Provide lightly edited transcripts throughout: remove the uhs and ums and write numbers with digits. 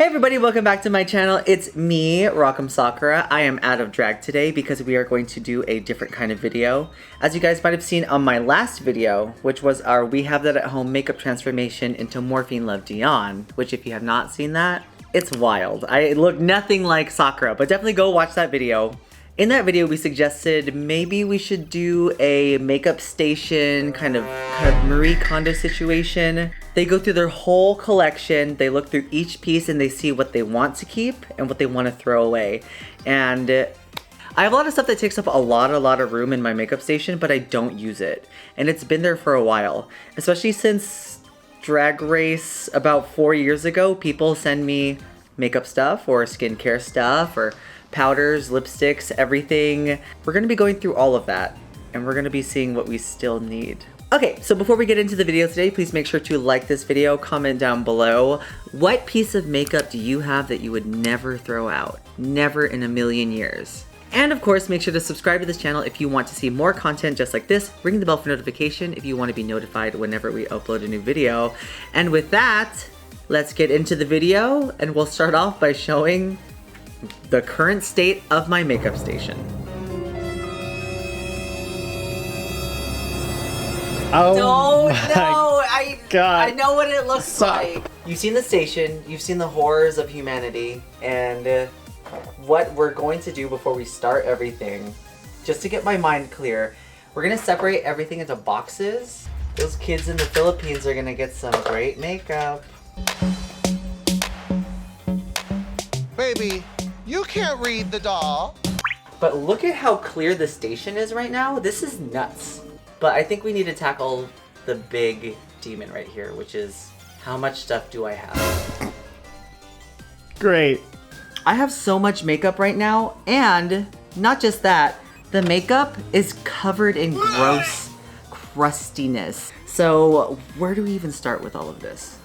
Hey everybody, welcome back to my channel. It's me, M Sakura. I am out of drag today because we are going to do a different kind of video. As you guys might have seen on my last video, which was our We Have That at Home makeup transformation into Morphine Love Dion, which if you have not seen that, it's wild. I look nothing like Sakura, but definitely go watch that video. In that video, we suggested maybe we should do a makeup station kind of Marie Kondo situation. They go through their whole collection, they look through each piece and they see what they want to keep and what they want to throw away. And I have a lot of stuff that takes up a lot of room in my makeup station, but I don't use it. And it's been there for a while, especially since Drag Race about 4 years ago. People send me makeup stuff or skincare stuff or powders, lipsticks, everything. We're gonna be going through all of that and we're gonna be seeing what we still need. Okay, so before we get into the video today, please make sure to like this video, comment down below. What piece of makeup do you have that you would never throw out? Never in a million years. And of course, make sure to subscribe to this channel if you want to see more content just like this. Ring the bell for notification if you want to be notified whenever we upload a new video. And with that, let's get into the video and we'll start off by showing the current state of my makeup station. Oh No, God. I know what it looks like. You've seen the station, you've seen the horrors of humanity, and what we're going to do before we start everything, just to get my mind clear, we're gonna separate everything into boxes. Those kids in the Philippines are gonna get some great makeup. Baby, you can't read the doll. But look at how clear the station is right now. This is nuts. But I think we need to tackle the big demon right here, which is how much stuff do I have? Great. I have so much makeup right now, and not just that, the makeup is covered in gross crustiness. So where do we even start with all of this?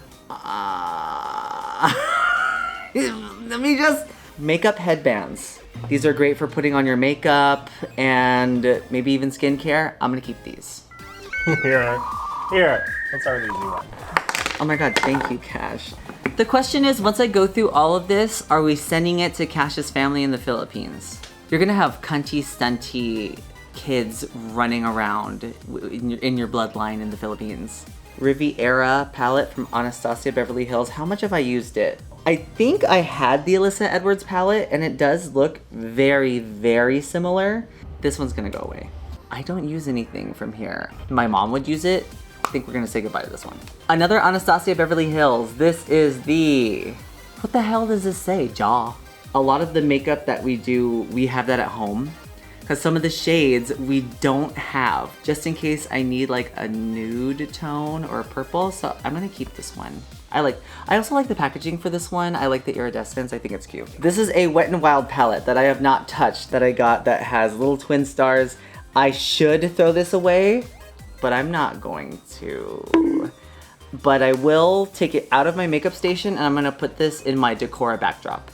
Let me just... Makeup headbands. These are great for putting on your makeup and maybe even skincare. I'm gonna keep these. Here. Let's start with the easy one. Oh my god, thank you, Cash. The question is, once I go through all of this, are we sending it to Cash's family in the Philippines? You're gonna have cunty, stunty kids running around in your bloodline in the Philippines. Riviera palette from Anastasia Beverly Hills. How much have I used it? I think I had the Alyssa Edwards palette and it does look very similar. This one's gonna go away. I don't use anything from here. My mom would use it. I think we're gonna say goodbye to this one. Another Anastasia Beverly Hills. This is the... What the hell does this say? Jaw. A lot of the makeup that we do, we have that at home. Because some of the shades we don't have. Just in case I need like a nude tone or a purple. So I'm gonna keep this one. I also like the packaging for this one. I like the iridescence, I think it's cute. This is a Wet n Wild palette that I have not touched, that I got, that has little twin stars. I should throw this away, but I'm not going to. But I will take it out of my makeup station and I'm gonna put this in my Decora backdrop.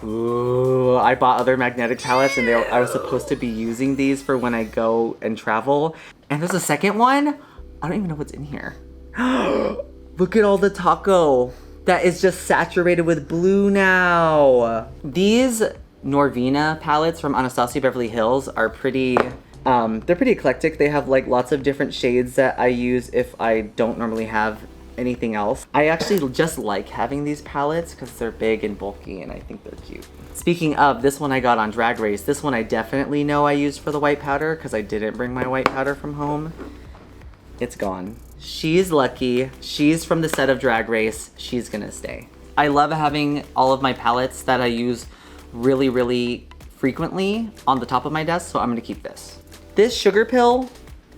Ooh, I bought other magnetic palettes and I was supposed to be using these for when I go and travel. And there's a second one. I don't even know what's in here. Look at all the taco. That is just saturated with blue now. These Norvina palettes from Anastasia Beverly Hills are pretty, they're pretty eclectic. They have like lots of different shades that I use if I don't normally have anything else. I actually just like having these palettes because they're big and bulky and I think they're cute. Speaking of, this one I got on Drag Race. This one I definitely know I used for the white powder because I didn't bring my white powder from home. It's gone. She's lucky. She's from the set of Drag Race. She's gonna stay. I love having all of my palettes that I use really frequently on the top of my desk, so I'm gonna keep this. This Sugar Pill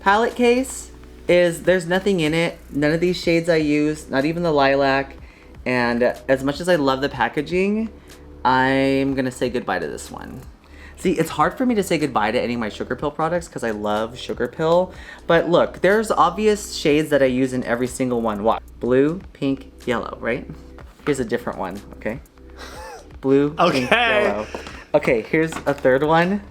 palette case there's nothing in it. None of these shades I use, not even the lilac. And as much as I love the packaging, I'm gonna say goodbye to this one. See, it's hard for me to say goodbye to any of my Sugar Pill products because I love Sugar Pill. But look, there's obvious shades that I use in every single one. Watch. Blue, pink, yellow, right? Here's a different one, okay? Blue, pink, yellow. Okay, here's a third one.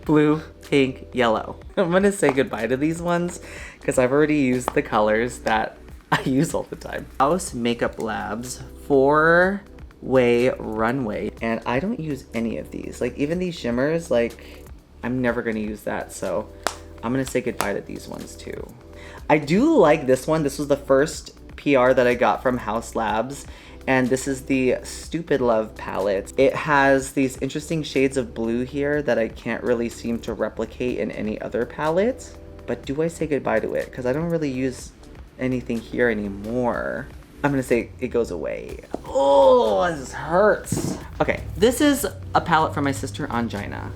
Blue, pink, yellow. I'm gonna say goodbye to these ones because I've already used the colors that I use all the time. House Makeup Labs for Way Runway. And I don't use any of these. Like even these shimmers, like I'm never gonna use that. So I'm gonna say goodbye to these ones too. I do like this one. This was the first PR that I got from House Labs. And this is the Stupid Love palette. It has these interesting shades of blue here that I can't really seem to replicate in any other palette. But do I say goodbye to it? Because I don't really use anything here anymore. I'm gonna say it goes away. Oh, this hurts. Okay, this is a palette from my sister Angina.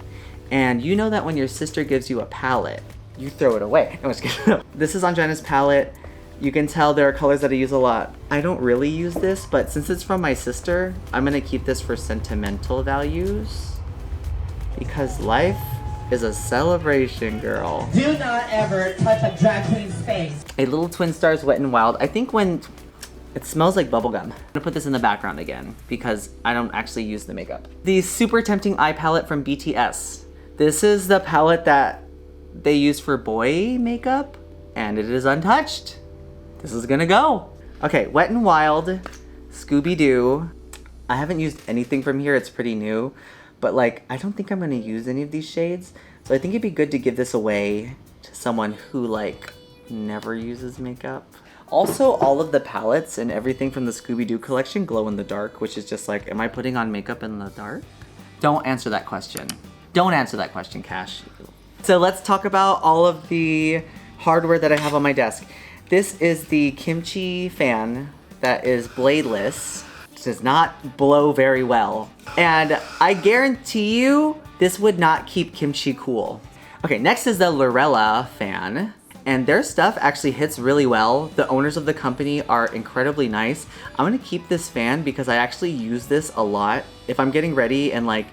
And you know that when your sister gives you a palette, you throw it away. No, I'm just kidding. This is Angina's palette. You can tell there are colors that I use a lot. I don't really use this, but since it's from my sister, I'm gonna keep this for sentimental values. Because life is a celebration, girl. Do not ever touch a drag queen's face. A Little Twin Stars Wet n Wild. I think when it smells like bubblegum. I'm gonna put this in the background again because I don't actually use the makeup. The Super Tempting Eye palette from BTS. This is the palette that they use for boy makeup and it is untouched. This is gonna go. Okay, Wet n Wild, Scooby-Doo. I haven't used anything from here, it's pretty new, but like, I don't think I'm gonna use any of these shades. So I think it'd be good to give this away to someone who like never uses makeup. Also, all of the palettes and everything from the Scooby-Doo collection glow in the dark, which is just like, am I putting on makeup in the dark? Don't answer that question. Don't answer that question, Cash. So let's talk about all of the hardware that I have on my desk. This is the kimchi fan that is bladeless. It does not blow very well. And I guarantee you, this would not keep kimchi cool. Okay, next is the Lorella fan. And their stuff actually hits really well. The owners of the company are incredibly nice. I'm gonna keep this fan because I actually use this a lot. If I'm getting ready and like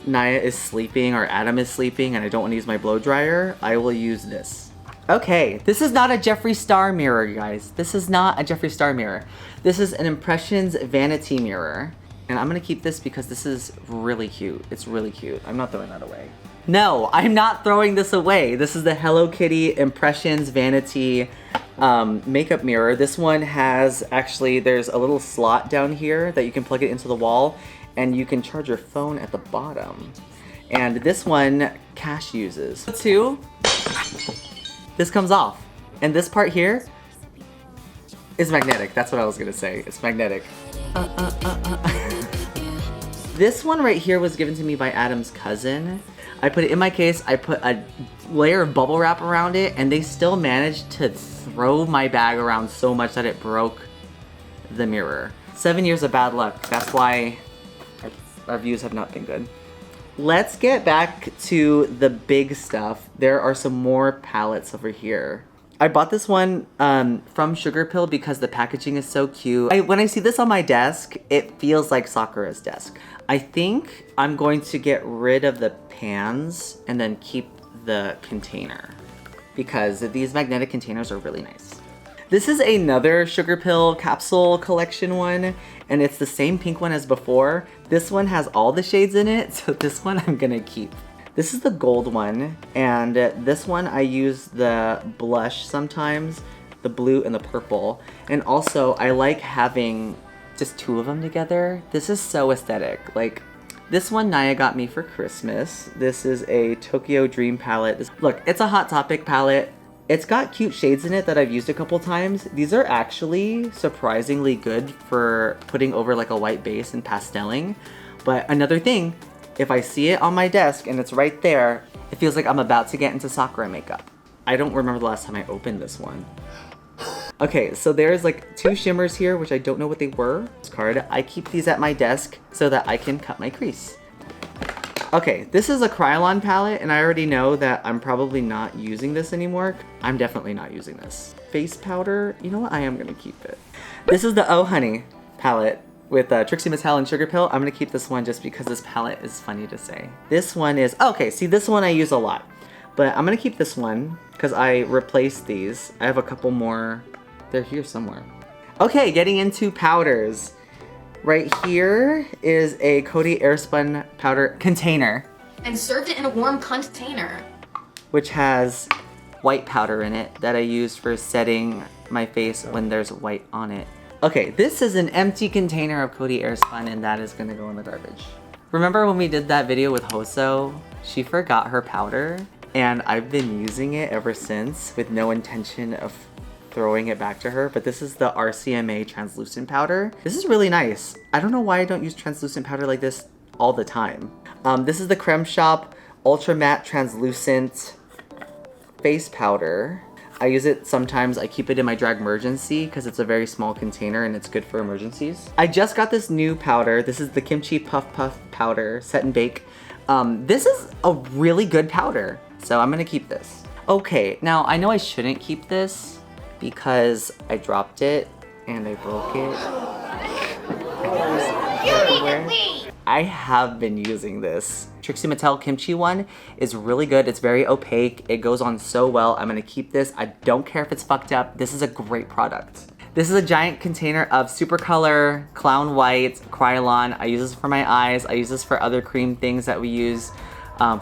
Naya is sleeping or Adam is sleeping and I don't wanna use my blow dryer, I will use this. Okay, this is not a Jeffree Star mirror, guys. This is not a Jeffree Star mirror. This is an Impressions vanity mirror. And I'm gonna keep this because this is really cute. It's really cute. I'm not throwing that away. No, I'm not throwing this away. This is the Hello Kitty Impressions vanity makeup mirror. This one has, actually, there's a little slot down here that you can plug it into the wall and you can charge your phone at the bottom. And this one, Cash uses. Two. This comes off. And this part here is magnetic. That's what I was gonna say. It's magnetic. This one right here was given to me by Adam's cousin. I put it in my case, I put a layer of bubble wrap around it, and they still managed to throw my bag around so much that it broke the mirror. 7 years of bad luck. That's why our views have not been good. Let's get back to the big stuff. There are some more palettes over here. I bought this one from Sugar Pill because the packaging is so cute. When I see this on my desk, it feels like Sakura's desk. I think I'm going to get rid of the pans and then keep the container because these magnetic containers are really nice. This is another Sugar Pill capsule collection one, and it's the same pink one as before. This one has all the shades in it, so this one I'm gonna keep. This is the gold one, and this one I use the blush sometimes, the blue and the purple. And also, I like having just two of them together. This is so aesthetic. Like, this one Naya got me for Christmas. This is a Tokyo Dream palette. Look, it's a Hot Topic palette. It's got cute shades in it that I've used a couple times. These are actually surprisingly good for putting over like a white base and pasteling. But another thing, if I see it on my desk and it's right there, it feels like I'm about to get into Sakura makeup. I don't remember the last time I opened this one. Okay, so there's like two shimmers here, which I don't know what they were. This card, I keep these at my desk so that I can cut my crease. Okay, this is a Krylon palette, and I already know that I'm probably not using this anymore. I'm definitely not using this. Face powder, you know what? I am gonna keep it. This is the Oh Honey palette with Trixie Mattel and Sugar Pill. I'm gonna keep this one just because this palette is funny to say. This one is, okay, see this one I use a lot, but I'm gonna keep this one because I replaced these. I have a couple more, they're here somewhere. Okay, getting into powders. Right here is a Coty Airspun powder container. And served it in a warm container. Which has white powder in it that I use for setting my face when there's white on it. Okay, this is an empty container of Cody Airspun and that is gonna go in the garbage. Remember when we did that video with Hoso? She forgot her powder and I've been using it ever since with no intention of throwing it back to her, but this is the RCMA translucent powder. This is really nice. I don't know why I don't use translucent powder like this all the time. This is the Creme Shop Ultra Matte Translucent Face Powder. I use it sometimes. I keep it in my Dragmergency because it's a very small container and it's good for emergencies. I just got this new powder. This is the Kimchi Puff Puff Powder Set and Bake. This is a really good powder, so I'm gonna keep this. Okay, now I know I shouldn't keep this because I dropped it and I broke it. I have been using this. Trixie Mattel Kimchi one is really good. It's very opaque. It goes on so well. I'm gonna keep this. I don't care if it's fucked up. This is a great product. This is a giant container of Super Color Clown White Krylon. I use this for my eyes. I use this for other cream things that we use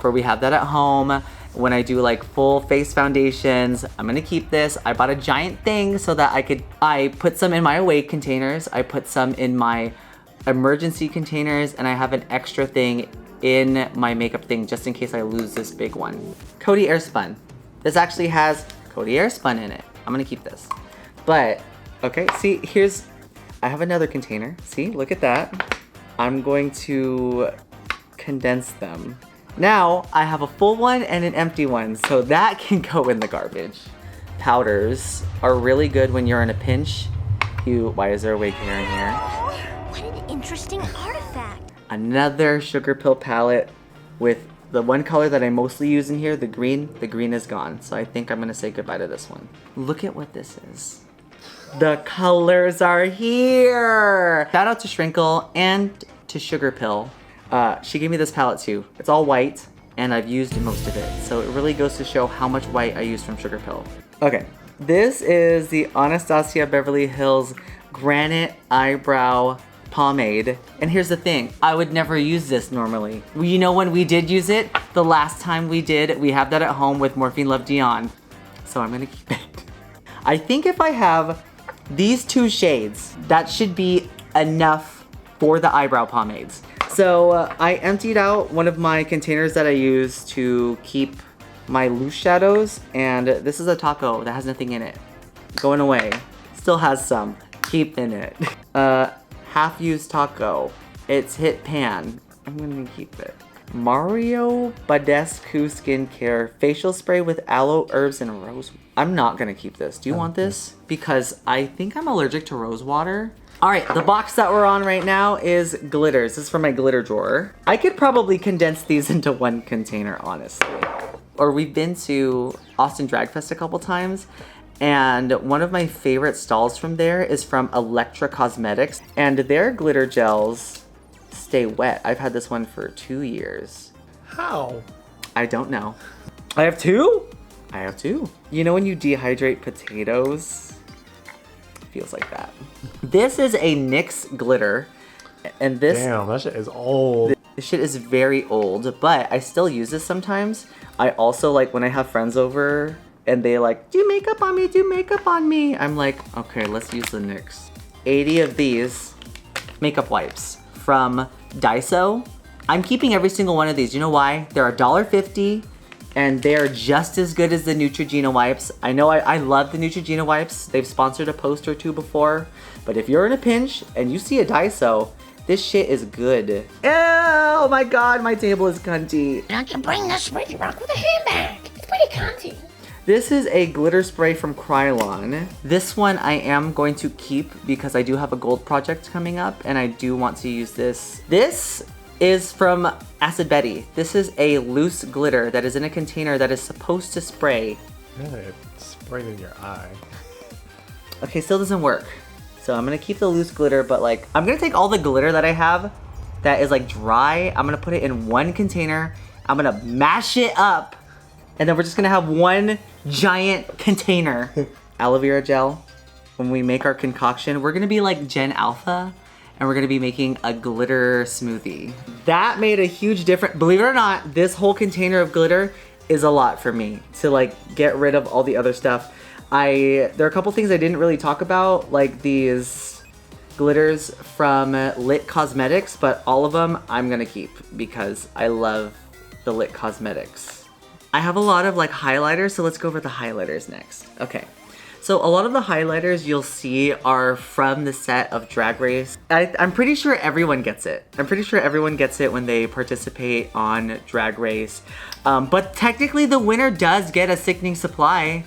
we have that at home. When I do like full face foundations, I'm gonna keep this. I bought a giant thing so that I put some in my awake containers. I put some in my emergency containers, and I have an extra thing in my makeup thing just in case I lose this big one. Cody Airspun. This actually has Cody Airspun in it. I'm gonna keep this. But, okay, see, I have another container. See, look at that. I'm going to condense them. Now, I have a full one and an empty one, so that can go in the garbage. Powders are really good when you're in a pinch. Why is there a wig hair in here? What an interesting artifact. Another sugar pill palette with the one color that I mostly use in here, the green. The green is gone, so I think I'm gonna say goodbye to this one. Look at what this is. The colors are here! Shout out to Shrinkle and to Sugar Pill. She gave me this palette too. It's all white, and I've used most of it, so it really goes to show how much white I use from Sugar Pill. Okay, this is the Anastasia Beverly Hills Granite Eyebrow Pomade. And here's the thing, I would never use this normally. You know when we did use it? The last time we did, we have that at home with Morphine Love Dion. So I'm gonna keep it. I think if I have these two shades, that should be enough for the eyebrow pomades. So I emptied out one of my containers that I use to keep my loose shadows, and this is a taco that has nothing in it. Going away. Still has some. Keeping it. Half-used taco. It's hit pan. I'm gonna keep it. Mario Badescu Skincare Facial Spray with Aloe, Herbs, and Rose. I'm not gonna keep this. Do you want this? Because I think I'm allergic to rose water. All right, the box that we're on right now is glitters. This is from my glitter drawer. I could probably condense these into one container, honestly. Or we've been to Austin Drag Fest a couple times, and one of my favorite stalls from there is from Electra Cosmetics, and their glitter gels stay wet. I've had this one for 2 years. How? I don't know. I have two? I have two. You know when you dehydrate potatoes? Feels like that. This is a NYX glitter, and this— Damn, that shit is old. This shit is very old, but I still use this sometimes. I also like when I have friends over and they like, do makeup on me, do makeup on me. I'm like, okay, let's use the NYX. 80 of these makeup wipes from Daiso. I'm keeping every single one of these. You know why? They're $1.50 and they're just as good as the Neutrogena wipes. I know I love the Neutrogena wipes. They've sponsored a post or two before, but if you're in a pinch and you see a Daiso, this shit is good. Oh my god, my table is cunty. Don't you bring the spray rock with a handbag? It's pretty cunty. This is a glitter spray from Krylon. This one I am going to keep because I do have a gold project coming up and I do want to use this. This is from Acid Betty. This is a loose glitter that is in a container that is supposed to spray. Yeah, it sprayed in your eye. Okay, still doesn't work. So I'm gonna keep the loose glitter, but like, I'm gonna take all the glitter that I have that is like dry, I'm gonna put it in one container, I'm gonna mash it up, and then we're just gonna have one giant container. Aloe vera gel. When we make our concoction, we're gonna be like Gen Alpha, and we're gonna be making a glitter smoothie. That made a huge difference. Believe it or not, this whole container of glitter is a lot for me to like get rid of all the other stuff. There are a couple things I didn't really talk about, like these glitters from Lit Cosmetics, but all of them I'm gonna keep because I love the Lit Cosmetics. I have a lot of like highlighters, so let's go over the highlighters next. Okay. So a lot of the highlighters you'll see are from the set of Drag Race. I'm pretty sure everyone gets it. I'm pretty sure everyone gets it when they participate on Drag Race. But technically the winner does get a sickening supply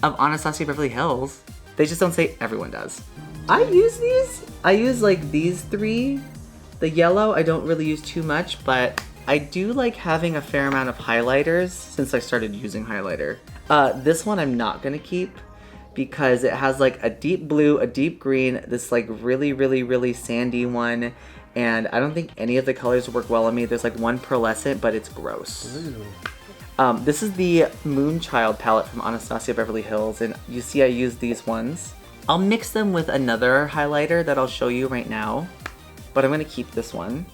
of Anastasia Beverly Hills. They just don't say everyone does. I use these. I use like these three. The yellow I don't really use too much, but I do like having a fair amount of highlighters since I started using highlighter. This one I'm not gonna keep, because it has like a deep blue, a deep green, this like really sandy one, and I don't think any of the colors work well on me. There's like one pearlescent, but it's gross. This is the Moonchild palette from Anastasia Beverly Hills, and you see I use these ones. I'll mix them with another highlighter that I'll show you right now, but I'm gonna keep this one.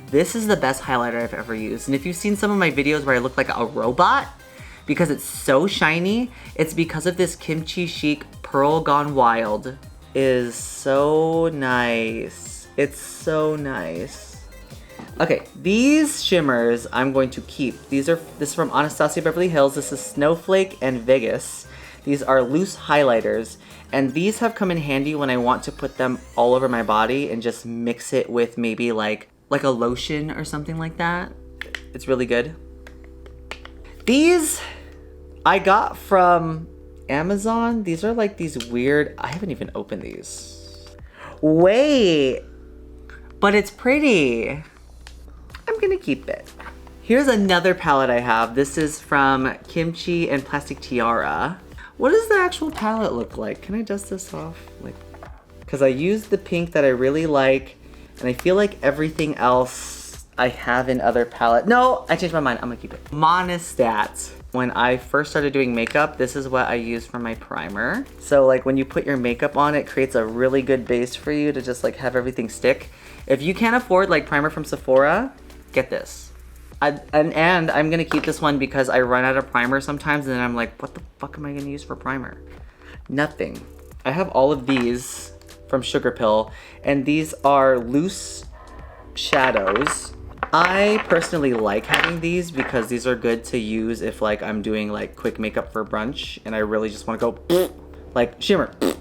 This is the best highlighter I've ever used, and if you've seen some of my videos where I look like a robot, because it's so shiny, it's because of this Kimchi Chic Pearl Gone Wild. It is so nice. It's so nice. Okay, these shimmers I'm going to keep. This is from Anastasia Beverly Hills. This is Snowflake and Vegas. These are loose highlighters, and these have come in handy when I want to put them all over my body and just mix it with maybe like a lotion or something like that. It's really good. These I got from Amazon. These are like these weird, I haven't even opened these. Wait, but it's pretty. I'm gonna keep it. Here's another palette I have. This is from Kimchi and Plastic Tiara. What does the actual palette look like? Can I dust this off? Like, because I used the pink that I really like, and I feel like everything else I have in other palette. No, I changed my mind. I'm gonna keep it. Monistat. When I first started doing makeup, this is what I use for my primer. So like when you put your makeup on, it creates a really good base for you to just like have everything stick. If you can't afford like primer from Sephora, get this. And I'm gonna keep this one because I run out of primer sometimes, and then I'm like, what the fuck am I gonna use for primer? Nothing. I have all of these from Sugar Pill, and these are loose shadows. I personally like having these because these are good to use if like I'm doing like quick makeup for brunch and I really just want to go like shimmer. I'm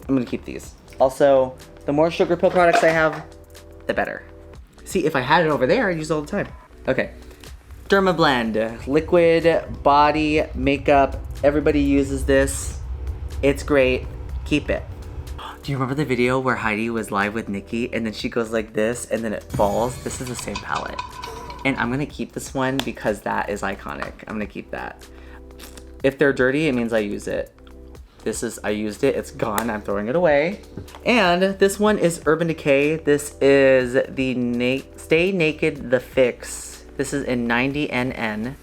gonna keep these. Also, the more Sugar Pill products I have, the better. See, if I had it over there, I'd use it all the time. Okay. Dermablend, liquid body makeup. Everybody uses this. It's great. Keep it. Do you remember the video where Heidi was live with Nikki and then she goes like this and then it falls? This is the same palette. And I'm gonna keep this one because that is iconic. I'm gonna keep that. If they're dirty, it means I use it. I used it, it's gone, I'm throwing it away. And this one is Urban Decay. This is the Stay Naked The Fix. This is in 90NN.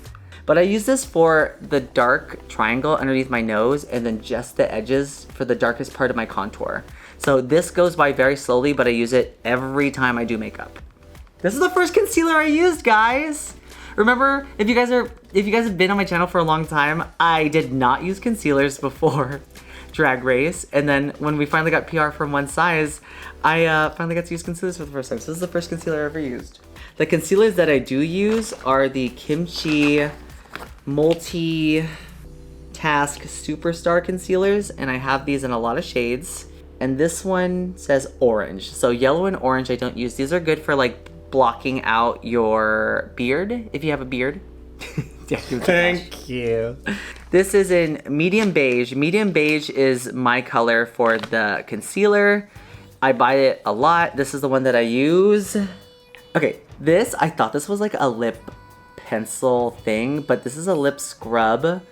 But I use this for the dark triangle underneath my nose and then just the edges for the darkest part of my contour. So this goes by very slowly, but I use it every time I do makeup. This is the first concealer I used, guys. Remember, if you guys have been on my channel for a long time, I did not use concealers before Drag Race. And then when we finally got PR from One Size, I finally got to use concealers for the first time. So this is the first concealer I ever used. The concealers that I do use are the Kimchi Multi-Task Superstar concealers, and I have these in a lot of shades. And this one says orange. So yellow and orange I don't use. These are good for like blocking out your beard, if you have a beard. Thank you. This is in medium beige. Medium beige is my color for the concealer. I buy it a lot. This is the one that I use. Okay, I thought this was like a lip pencil thing, but this is a lip scrub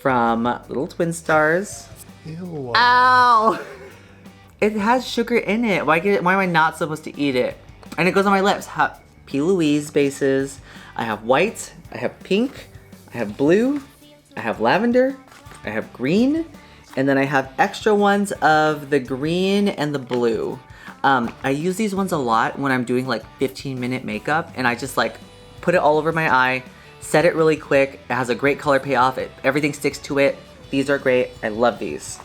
from Little Twin Stars. Ew. Ow! It has sugar in it. Why am I not supposed to eat it? And it goes on my lips. P. Louise bases. I have white, I have pink, I have blue, I have lavender, I have green, and then I have extra ones of the green and the blue. I use these ones a lot when I'm doing like 15-minute makeup, and I just like put it all over my eye, set it really quick. It has a great color payoff. Everything sticks to it. These are great. I love these.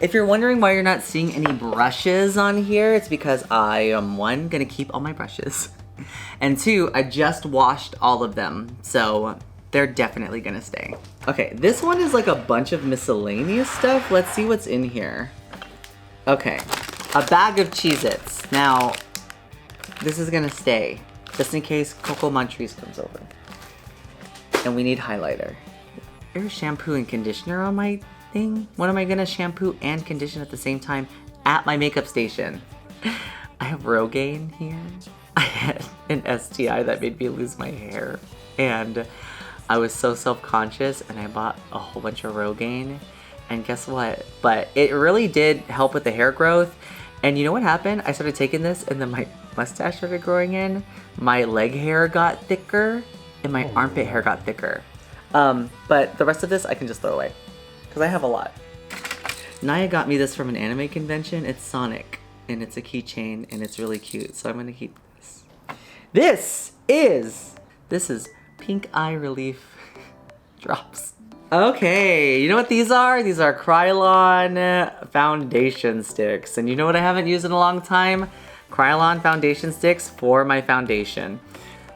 If you're wondering why you're not seeing any brushes on here, it's because I am, one, gonna keep all my brushes. And two, I just washed all of them. So they're definitely gonna stay. Okay, this one is like a bunch of miscellaneous stuff. Let's see what's in here. Okay, a bag of Cheez-Its. Now, this is gonna stay, just in case Coco Montrese comes over. And we need highlighter. There's shampoo and conditioner on my thing. When am I gonna shampoo and condition at the same time at my makeup station? I have Rogaine here. I had an STI that made me lose my hair. And I was so self-conscious and I bought a whole bunch of Rogaine. And guess what? But it really did help with the hair growth. And you know what happened? I started taking this and then my mustache started growing in. My leg hair got thicker and my armpit hair got thicker. But the rest of this I can just throw away because I have a lot. Naya got me this from an anime convention. It's Sonic and it's a keychain and it's really cute. So I'm gonna keep this. This is Pink Eye Relief drops. Okay, you know what these are? These are Krylon foundation sticks. And you know what I haven't used in a long time? Krylon foundation sticks for my foundation.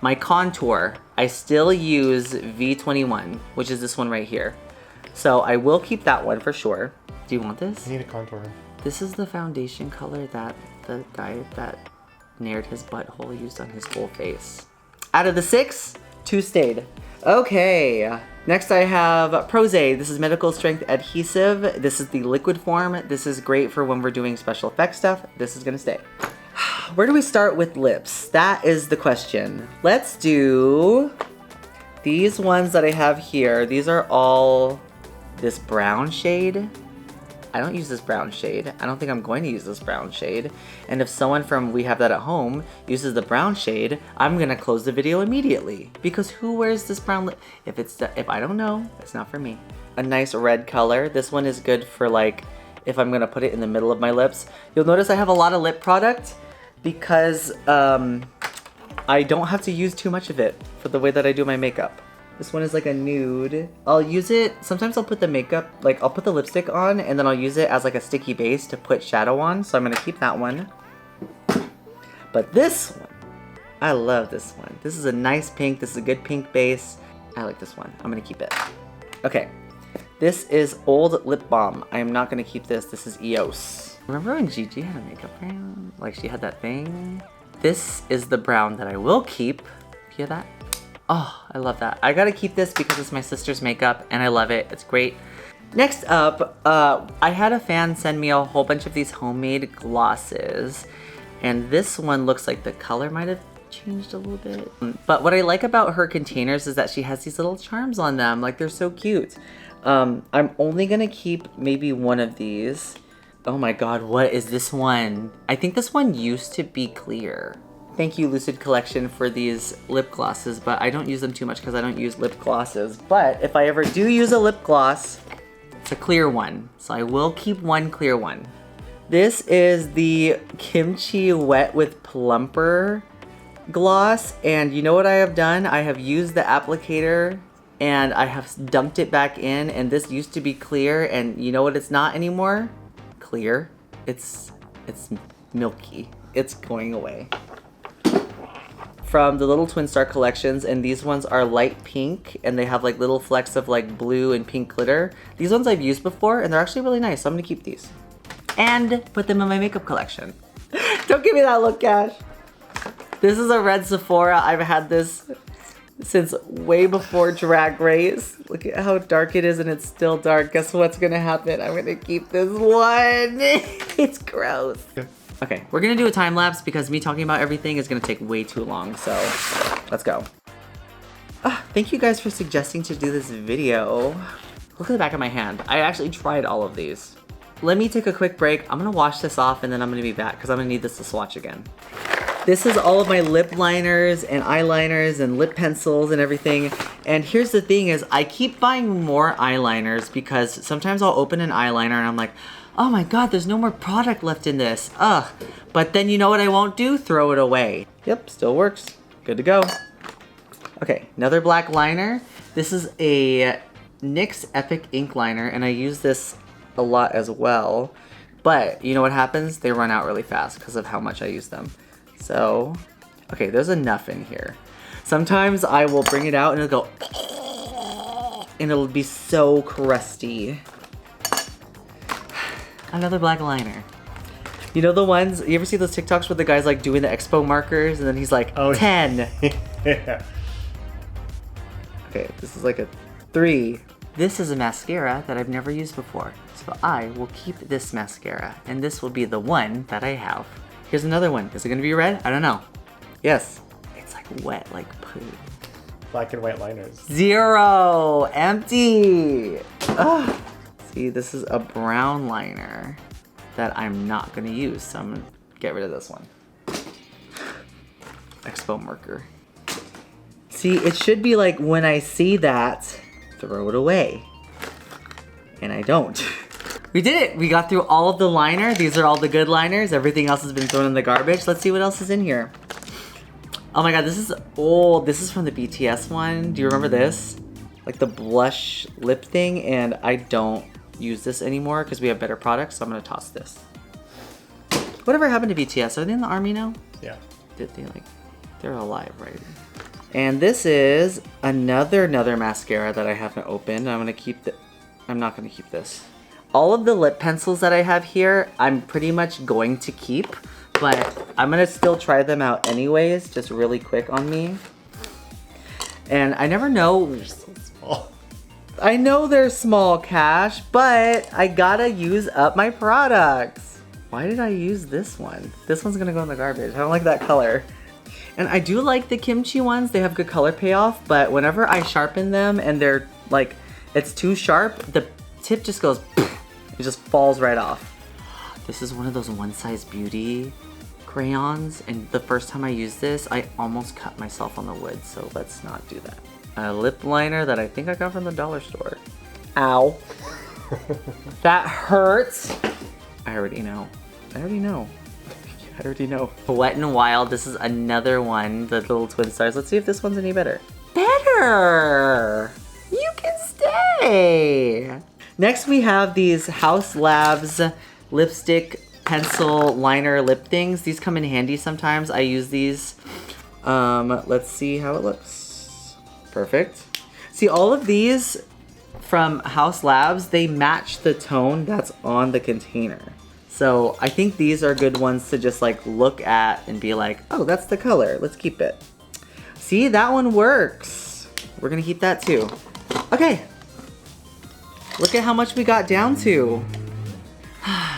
My contour, I still use V21, which is this one right here. So I will keep that one for sure. Do you want this? I need a contour. This is the foundation color that the guy that nared his butthole used on his whole face. Out of the 6, 2 stayed. Okay, next I have Prozade. This is medical strength adhesive. This is the liquid form. This is great for when we're doing special effects stuff. This is gonna stay. Where do we start with lips? That is the question. Let's do these ones that I have here. These are all this brown shade. I don't use this brown shade. I don't think I'm going to use this brown shade. And if someone from We Have That at Home uses the brown shade, I'm gonna close the video immediately. Because who wears this brown lip? If I don't know, it's not for me. A nice red color. This one is good for like, if I'm gonna put it in the middle of my lips. You'll notice I have a lot of lip product because I don't have to use too much of it for the way that I do my makeup. This one is like a nude. I'll use it, sometimes I'll put the makeup, like I'll put the lipstick on and then I'll use it as like a sticky base to put shadow on. So I'm gonna keep that one. But this one, I love this one. This is a nice pink, this is a good pink base. I like this one, I'm gonna keep it. Okay, this is Old Lip Balm. I am not gonna keep this, this is EOS. Remember when Gigi had a makeup brand? Like she had that thing? This is the brown that I will keep. Hear that? Oh, I love that. I gotta keep this because it's my sister's makeup and I love it. It's great. Next up, I had a fan send me a whole bunch of these homemade glosses. And this one looks like the color might have changed a little bit. But what I like about her containers is that she has these little charms on them. Like they're so cute. I'm only gonna keep maybe one of these. Oh my God, what is this one? I think this one used to be clear. Thank you, Lucid Collection, for these lip glosses, but I don't use them too much because I don't use lip glosses. But if I ever do use a lip gloss, it's a clear one. So I will keep one clear one. This is the Kimchi Wet with Plumper gloss. And you know what I have done? I have used the applicator and I have dumped it back in. And this used to be clear. And you know what it's not anymore? Clear. It's milky. It's going away. From the little Twin Star collections, and these ones are light pink and they have like little flecks of like blue and pink glitter. These ones I've used before and they're actually really nice, so I'm gonna keep these and put them in my makeup collection. Don't give me that look, Cash. This is a red Sephora. I've had this since way before Drag Race. Look at how dark it is and it's still dark. Guess what's gonna happen? I'm gonna keep this one. It's gross. Okay, we're gonna do a time lapse because me talking about everything is gonna take way too long, so let's go. Thank you guys for suggesting to do this video. Look at the back of my hand. I actually tried all of these. Let me take a quick break. I'm gonna wash this off and then I'm gonna be back because I'm gonna need this to swatch again. This is all of my lip liners and eyeliners and lip pencils and everything. And here's the thing is I keep buying more eyeliners because sometimes I'll open an eyeliner and I'm like, oh my God, there's no more product left in this. Ugh. But then you know what I won't do? Throw it away. Yep, still works. Good to go. Okay, another black liner. This is a NYX Epic Ink Liner, and I use this a lot as well. But you know what happens? They run out really fast because of how much I use them. So, okay, there's enough in here. Sometimes I will bring it out and it'll go, and it'll be so crusty. Another black liner. You know the ones, you ever see those TikToks where the guy's like doing the expo markers and then he's like, 10. Yeah. Okay, this is like a 3. This is a mascara that I've never used before. So I will keep this mascara and this will be the one that I have. Here's another one. Is it gonna be red? I don't know. Yes. It's like wet, like poo. Black and white liners. 0, empty. Ugh. See, this is a brown liner that I'm not gonna use, so I'm gonna get rid of this one. Expo marker. See, it should be like when I see that, throw it away. And I don't. We did it! We got through all of the liner. These are all the good liners. Everything else has been thrown in the garbage. Let's see what else is in here. Oh my god, this is old. This is from the BTS one. Do you remember this? Like the blush lip thing, and I don't use this anymore because we have better products, so I'm gonna toss this. Whatever happened to BTS? Are they in the army now? Yeah. Did they like, they're alive, right? And this is another mascara that I haven't opened. I'm not gonna keep this. All of the lip pencils that I have here, I'm pretty much going to keep, but I'm gonna still try them out anyways, just really quick on me. And I never know. They're so small. I know they're small, Cash, but I gotta use up my products. Why did I use this one? This one's gonna go in the garbage. I don't like that color. And I do like the kimchi ones. They have good color payoff, but whenever I sharpen them and they're like, it's too sharp, the tip just goes, it just falls right off. This is one of those One Size Beauty crayons, and the first time I used this, I almost cut myself on the wood, so let's not do that. A lip liner that I think I got from the dollar store. Ow. That hurts. I already know. Wet n Wild, this is another one, the little twin stars. Let's see if this one's any better. Better! You can stay! Next we have these House Labs lipstick pencil liner lip things. These come in handy sometimes. I use these. Let's see how it looks. Perfect. See, all of these from House Labs, they match the tone that's on the container. So I think these are good ones to just like look at and be like, oh, that's the color. Let's keep it. See, that one works. We're gonna keep that too. Okay. Look at how much we got down to.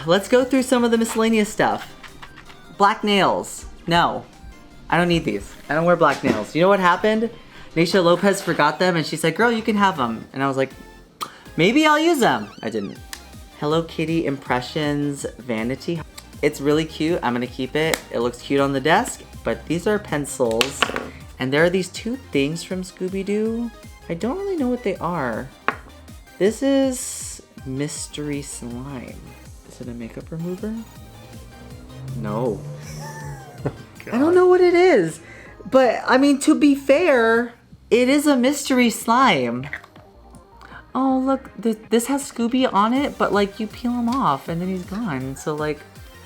Let's go through some of the miscellaneous stuff. Black nails. No, I don't need these. I don't wear black nails. You know what happened? Naisha Lopez forgot them and she said, girl, you can have them. And I was like, maybe I'll use them. I didn't. Hello Kitty Impressions Vanity. It's really cute. I'm gonna keep it. It looks cute on the desk, but these are pencils. And there are these two things from Scooby-Doo. I don't really know what they are. This is Mystery Slime. Is it a makeup remover? No. I don't know what it is. But, I mean, to be fair, it is a mystery slime. Oh, look, this has Scooby on it, but, like, you peel him off and then he's gone. So, like,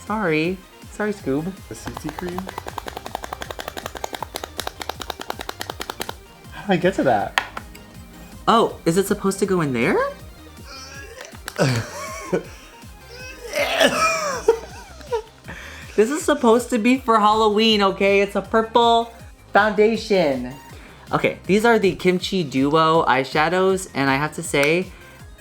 sorry. Sorry, Scoob. The CC cream? How do I get to that? Oh, is it supposed to go in there? This is supposed to be for Halloween, okay? It's a purple foundation. Okay, these are the Kimchi Duo eyeshadows, and I have to say,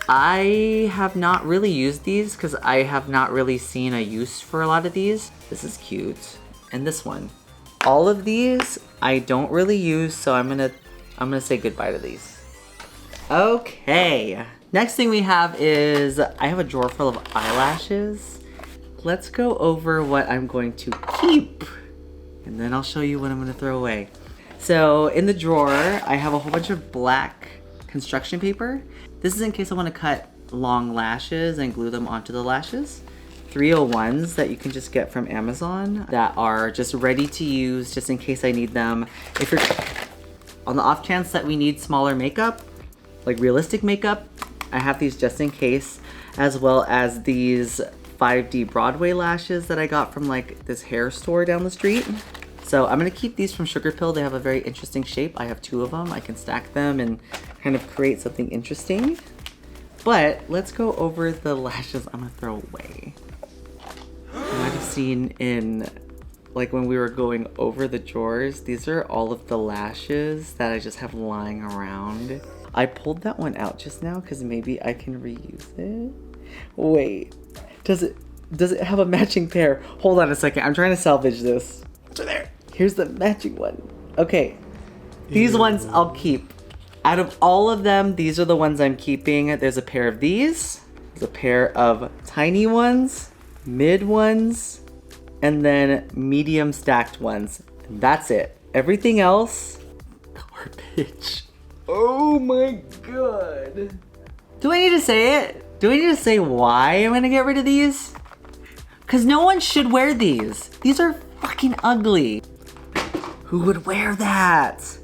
I have not really used these because I have not really seen a use for a lot of these. This is cute. And this one. All of these, I don't really use, so I'm gonna say goodbye to these. Okay. Next thing we have is, I have a drawer full of eyelashes. Let's go over what I'm going to keep, and then I'll show you what I'm gonna throw away. So in the drawer, I have a whole bunch of black construction paper. This is in case I wanna cut long lashes and glue them onto the lashes. 301s that you can just get from Amazon that are just ready to use just in case I need them. If you're on the off chance that we need smaller makeup, like realistic makeup, I have these just in case. as well as these 5D Broadway lashes that I got from like this hair store down the street. So I'm gonna keep these from Sugar Pill. They have a very interesting shape. I have 2 of them. I can stack them and kind of create something interesting. But let's go over the lashes I'm gonna throw away. You might have seen in, like when we were going over the drawers, these are all of the lashes that I just have lying around. I pulled that one out just now because maybe I can reuse it. Wait, does it have a matching pair? Hold on a second, I'm trying to salvage this. There. Here's the matching one. Okay, these ones I'll keep. Out of all of them, these are the ones I'm keeping. There's a pair of these, there's a pair of tiny ones, mid ones, and then medium stacked ones. And that's it. Everything else, garbage. Oh my god. Do I need to say it? Do I need to say why I'm gonna get rid of these? Because no one should wear these. These are fucking ugly. Who would wear that?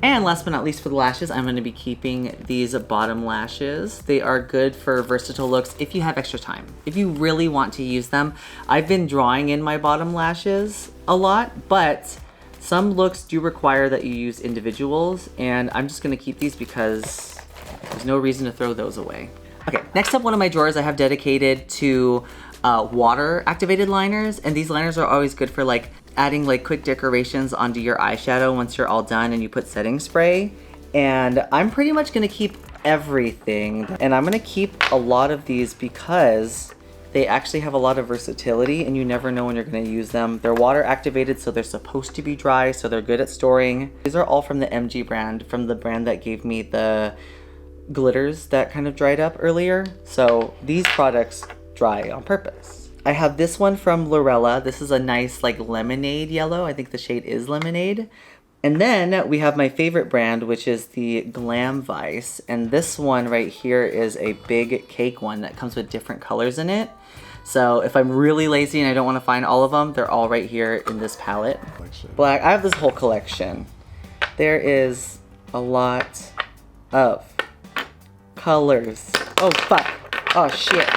And last but not least for the lashes, I'm gonna be keeping these bottom lashes. They are good for versatile looks if you have extra time. If you really want to use them. I've been drawing in my bottom lashes a lot, but some looks do require that you use individuals, and I'm just gonna keep these because there's no reason to throw those away. Okay, next up, one of my drawers I have dedicated to water activated liners, and these liners are always good for like adding like quick decorations onto your eyeshadow once you're all done and you put setting spray. And I'm pretty much gonna keep everything, and I'm gonna keep a lot of these because they actually have a lot of versatility and you never know when you're gonna use them. They're water activated, so they're supposed to be dry, so they're good at storing. These are all from the MG brand, from the brand that gave me the glitters that kind of dried up earlier. So these products dry on purpose. I have this one from Lorella. This is a nice like lemonade yellow. I think the shade is lemonade. And then we have my favorite brand, which is the Glam Vice. And this one right here is a big cake one that comes with different colors in it. So if I'm really lazy and I don't want to find all of them, they're all right here in this palette. Black, I have this whole collection. There is a lot of colors. Oh, fuck. Oh, shit.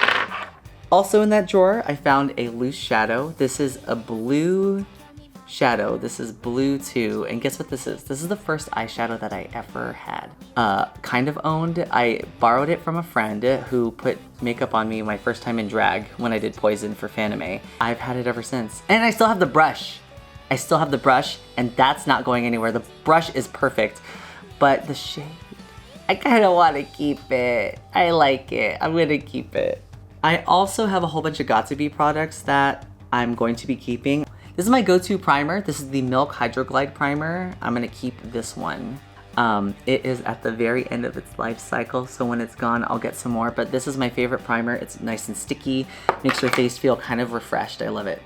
Also in that drawer, I found a loose shadow. This is a blue shadow. This is blue too. And guess what this is? This is the first eyeshadow that I ever had. Kind of owned. I borrowed it from a friend who put makeup on me my first time in drag when I did Poison for Fanime. I've had it ever since. And I still have the brush. I still have the brush, and that's not going anywhere. The brush is perfect, but the shade, I kind of want to keep it. I like it. I'm gonna keep it. I also have a whole bunch of Got2b products that I'm going to be keeping. This is my go-to primer. This is the Milk Hydroglide primer. I'm gonna keep this one. It is at the very end of its life cycle, so when it's gone, I'll get some more, but this is my favorite primer. It's nice and sticky, makes your face feel kind of refreshed. I love it.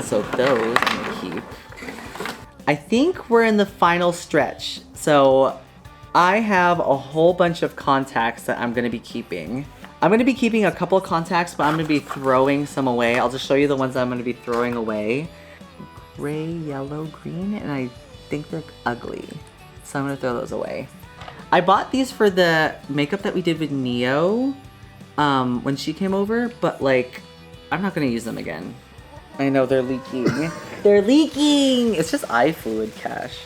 So those I'm gonna keep. I think we're in the final stretch. So I have a whole bunch of contacts that I'm gonna be keeping. I'm gonna be keeping a couple of contacts, but I'm gonna be throwing some away. I'll just show you the ones that I'm gonna be throwing away. Gray, yellow, green, and I think they're ugly. So I'm gonna throw those away. I bought these for the makeup that we did with Neo when she came over, but like, I'm not gonna use them again. I know they're leaking. They're leaking! It's just eye fluid, Cash.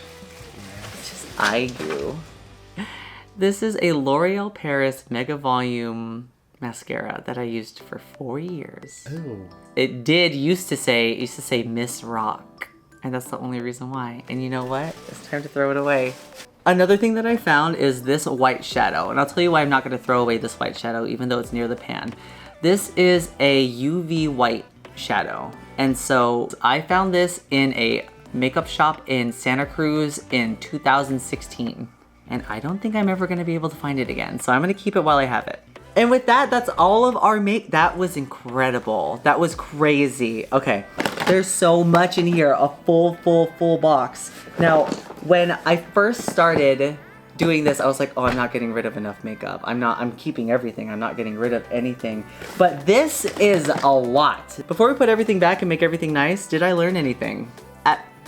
It's just eye goo. This is a L'Oreal Paris Mega Volume mascara that I used for 4 years. Ooh. It used to say Miss Rock, and that's the only reason why. And you know what? It's time to throw it away. Another thing that I found is this white shadow, and I'll tell you why I'm not gonna throw away this white shadow even though it's near the pan. This is a UV white shadow, and so I found this in a makeup shop in Santa Cruz in 2016. And I don't think I'm ever gonna be able to find it again. So I'm gonna keep it while I have it. And with that, that's all of our that was incredible. That was crazy. Okay, there's so much in here, a full box. Now, when I first started doing this, I was like, oh, I'm not getting rid of enough makeup. I'm keeping everything. I'm not getting rid of anything. But this is a lot. Before we put everything back and make everything nice, did I learn anything?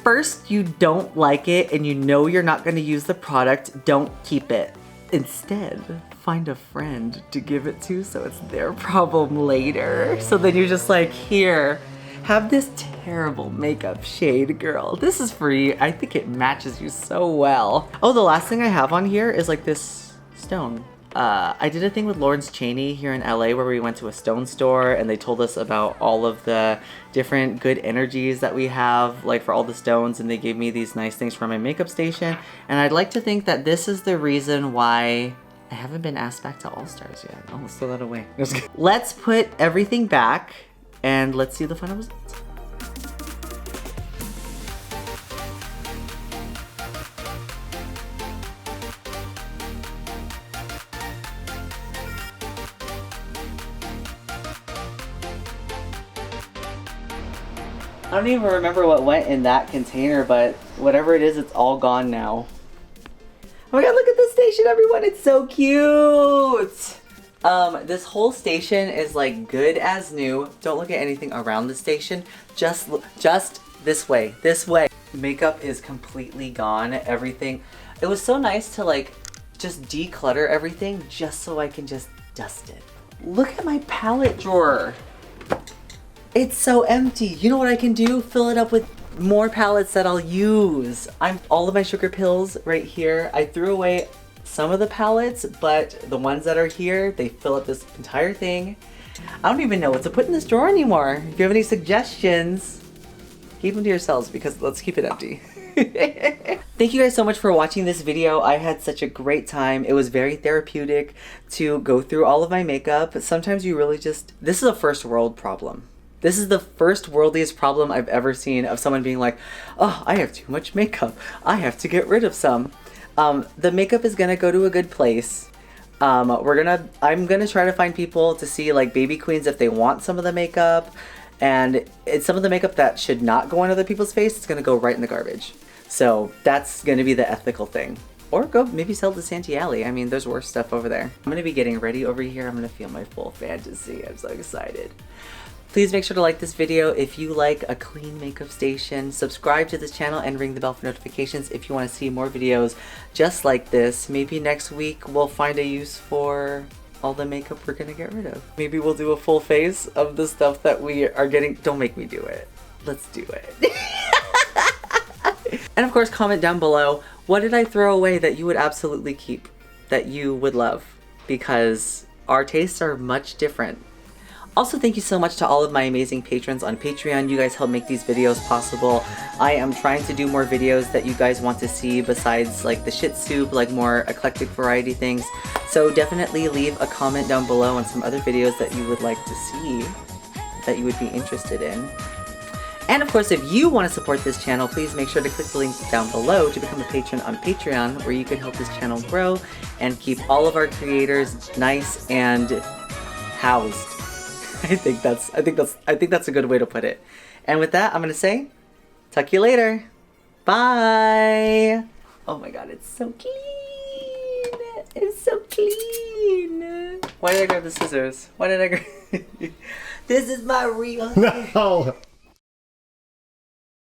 First, you don't like it and you know you're not gonna use the product, don't keep it. Instead, find a friend to give it to so it's their problem later. So then you're just like, here, have this terrible makeup shade, girl. This is for you. I think it matches you so well. Oh, the last thing I have on here is like this stone. I did a thing with Lawrence Chaney here in LA where we went to a stone store and they told us about all of the different good energies that we have, like for all the stones, and they gave me these nice things for my makeup station. And I'd like to think that this is the reason why I haven't been asked back to All Stars yet. Oh, let's throw that away. Let's put everything back and let's see the final results. I don't even remember what went in that container, but whatever it is, it's all gone now. Oh my god, look at this station, everyone! It's so cute! This whole station is like good as new. Don't look at anything around the station. Just this way, this way. Makeup is completely gone, everything. It was so nice to like just declutter everything just so I can just dust it. Look at my palette drawer. It's so empty. You know what I can do? Fill it up with more palettes that I'll use. All of my sugar pills right here. I threw away some of the palettes, but the ones that are here, they fill up this entire thing. I don't even know what to put in this drawer anymore. If you have any suggestions, keep them to yourselves because let's keep it empty. Thank you guys so much for watching this video. I had such a great time. It was very therapeutic to go through all of my makeup. Sometimes you really just, this is a first world problem. This is the first worldliest problem I've ever seen of someone being like, oh, I have too much makeup. I have to get rid of some. The makeup is gonna go to a good place. I'm gonna try to find people to see like baby queens if they want some of the makeup. And it's some of the makeup that should not go on other people's face. It's gonna go right in the garbage. So that's gonna be the ethical thing. Or go maybe sell to Santee Alley. I mean, there's worse stuff over there. I'm gonna be getting ready over here. I'm gonna feel my full fantasy. I'm so excited. Please make sure to like this video if you like a clean makeup station. Subscribe to this channel and ring the bell for notifications if you want to see more videos just like this. Maybe next week we'll find a use for all the makeup we're gonna get rid of. Maybe we'll do a full face of the stuff that we are getting. Don't make me do it. Let's do it. And of course, comment down below, what did I throw away that you would absolutely keep, that you would love? Because our tastes are much different. Also, thank you so much to all of my amazing patrons on Patreon. You guys help make these videos possible. I am trying to do more videos that you guys want to see besides like the shit soup, like more eclectic variety things. So definitely leave a comment down below on some other videos that you would like to see, that you would be interested in. And of course, if you want to support this channel, please make sure to click the link down below to become a patron on Patreon, where you can help this channel grow and keep all of our creators nice and housed. I think that's a good way to put it. And with that, I'm gonna say, talk to you later. Bye. Oh my god, it's so clean. It's so clean. Why did I grab the scissors? Why did I grab? This is my real. No.